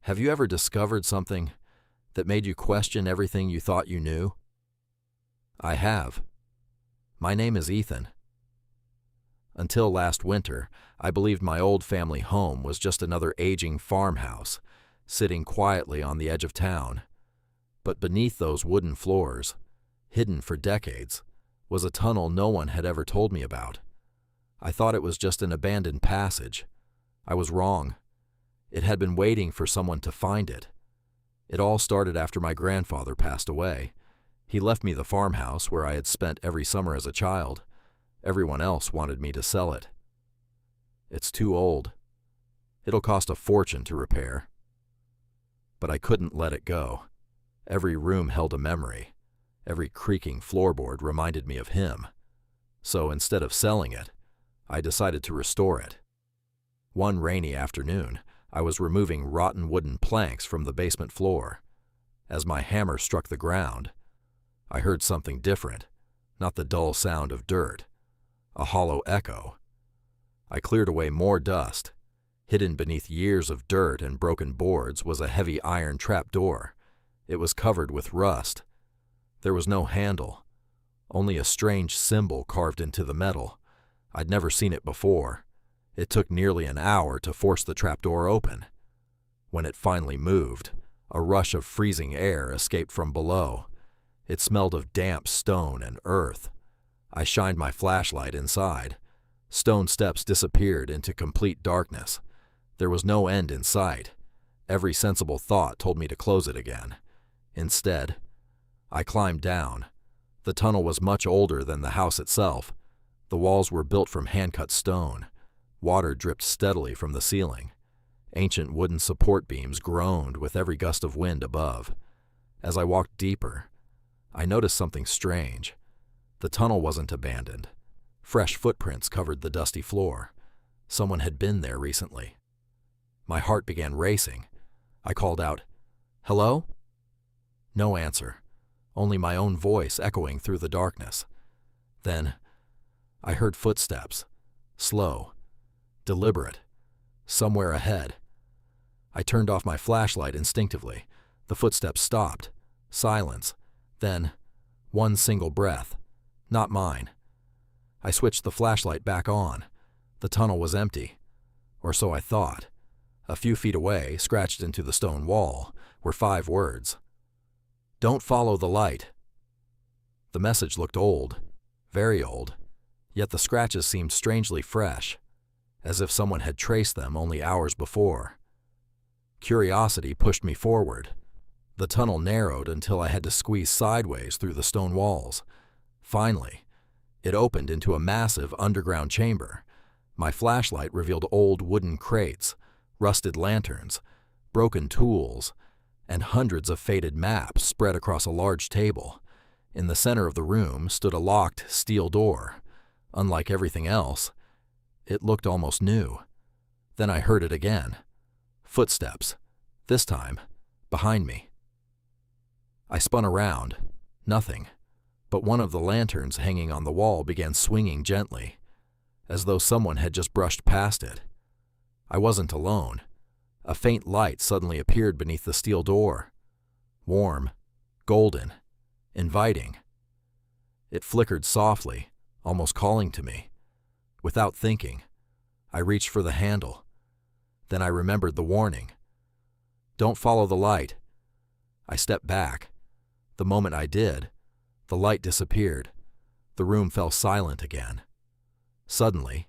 Have you ever discovered something that made you question everything you thought you knew? I have. My name is Ethan. Until last winter, I believed my old family home was just another aging farmhouse, sitting quietly on the edge of town. But beneath those wooden floors, hidden for decades, was a tunnel no one had ever told me about. I thought it was just an abandoned passage. I was wrong. It had been waiting for someone to find it. It all started after my grandfather passed away. He left me the farmhouse where I had spent every summer as a child. Everyone else wanted me to sell it. It's too old. It'll cost a fortune to repair. But I couldn't let it go. Every room held a memory. Every creaking floorboard reminded me of him. So instead of selling it, I decided to restore it. One rainy afternoon, I was removing rotten wooden planks from the basement floor. As my hammer struck the ground, I heard something different, not the dull sound of dirt, a hollow echo. I cleared away more dust. Hidden beneath years of dirt and broken boards was a heavy iron trapdoor. It was covered with rust. There was no handle, only a strange symbol carved into the metal. I'd never seen it before. It took nearly an hour to force the trapdoor open. When it finally moved, a rush of freezing air escaped from below. It smelled of damp stone and earth. I shined my flashlight inside. Stone steps disappeared into complete darkness. There was no end in sight. Every sensible thought told me to close it again. Instead, I climbed down. The tunnel was much older than the house itself. The walls were built from hand-cut stone. Water dripped steadily from the ceiling. Ancient wooden support beams groaned with every gust of wind above. As I walked deeper, I noticed something strange. The tunnel wasn't abandoned. Fresh footprints covered the dusty floor. Someone had been there recently. My heart began racing. I called out, "Hello?" No answer, only my own voice echoing through the darkness. Then, I heard footsteps, slow, deliberate, somewhere ahead. I turned off my flashlight instinctively. The footsteps stopped. Silence. Then, one single breath. Not mine. I switched the flashlight back on. The tunnel was empty. Or so I thought. A few feet away, scratched into the stone wall, were 5 words. "Don't follow the light." The message looked old, very old, yet the scratches seemed strangely fresh, as if someone had traced them only hours before. Curiosity pushed me forward. The tunnel narrowed until I had to squeeze sideways through the stone walls. Finally, it opened into a massive underground chamber. My flashlight revealed old wooden crates, rusted lanterns, broken tools, and hundreds of faded maps spread across a large table. In the center of the room stood a locked steel door. Unlike everything else, it looked almost new. Then I heard it again. Footsteps, this time, behind me. I spun around. Nothing. But one of the lanterns hanging on the wall began swinging gently, as though someone had just brushed past it. I wasn't alone. A faint light suddenly appeared beneath the steel door. Warm, golden, inviting. It flickered softly, almost calling to me. Without thinking, I reached for the handle. Then I remembered the warning. "Don't follow the light." I stepped back. The moment I did, the light disappeared. The room fell silent again. Suddenly,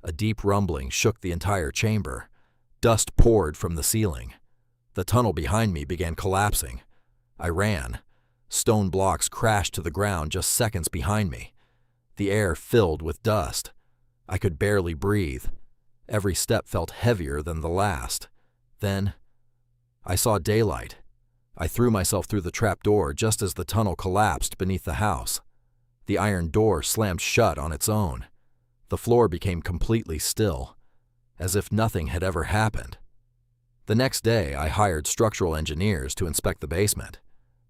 a deep rumbling shook the entire chamber. Dust poured from the ceiling. The tunnel behind me began collapsing. I ran. Stone blocks crashed to the ground just seconds behind me. The air filled with dust. I could barely breathe. Every step felt heavier than the last. Then, I saw daylight. I threw myself through the trapdoor just as the tunnel collapsed beneath the house. The iron door slammed shut on its own. The floor became completely still, as if nothing had ever happened. The next day, I hired structural engineers to inspect the basement.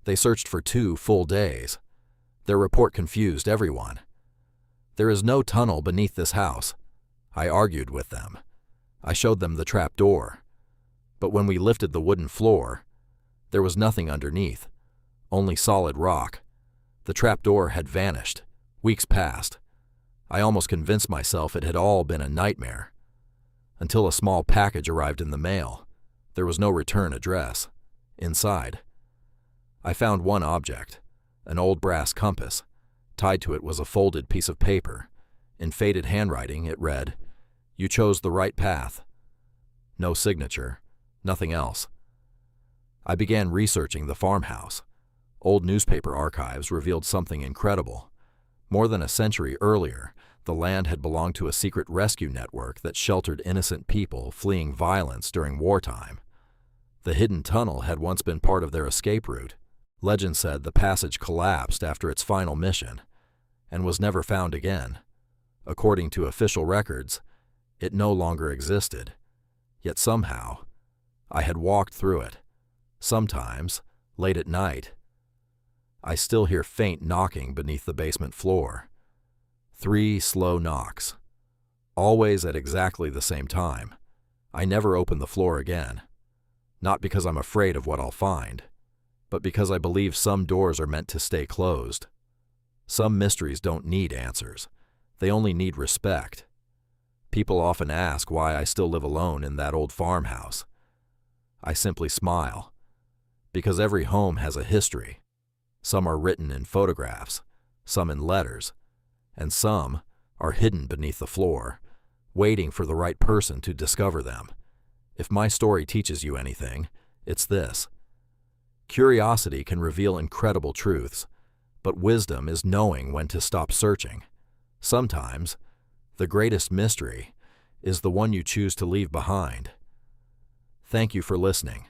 They searched for 2 full days. Their report confused everyone. "There is no tunnel beneath this house," I argued with them. I showed them the trap door. But when we lifted the wooden floor, there was nothing underneath, only solid rock. The trapdoor had vanished. Weeks passed. I almost convinced myself it had all been a nightmare, until a small package arrived in the mail. There was no return address. Inside, I found one object, an old brass compass. Tied to it was a folded piece of paper. In faded handwriting, it read, "You chose the right path." No signature, nothing else. I began researching the farmhouse. Old newspaper archives revealed something incredible. More than a century earlier, the land had belonged to a secret rescue network that sheltered innocent people fleeing violence during wartime. The hidden tunnel had once been part of their escape route. Legend said the passage collapsed after its final mission and was never found again. According to official records, it no longer existed. Yet somehow, I had walked through it. Sometimes, late at night, I still hear faint knocking beneath the basement floor. 3 slow knocks, always at exactly the same time. I never open the floor again. Not because I'm afraid of what I'll find, but because I believe some doors are meant to stay closed. Some mysteries don't need answers. They only need respect. People often ask why I still live alone in that old farmhouse. I simply smile, because every home has a history. Some are written in photographs, some in letters, and some are hidden beneath the floor, waiting for the right person to discover them. If my story teaches you anything, it's this. Curiosity can reveal incredible truths, but wisdom is knowing when to stop searching. Sometimes, the greatest mystery is the one you choose to leave behind. Thank you for listening.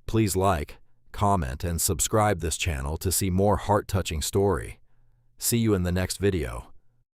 Please like, comment, and subscribe this channel to see more heart-touching story. See you in the next video.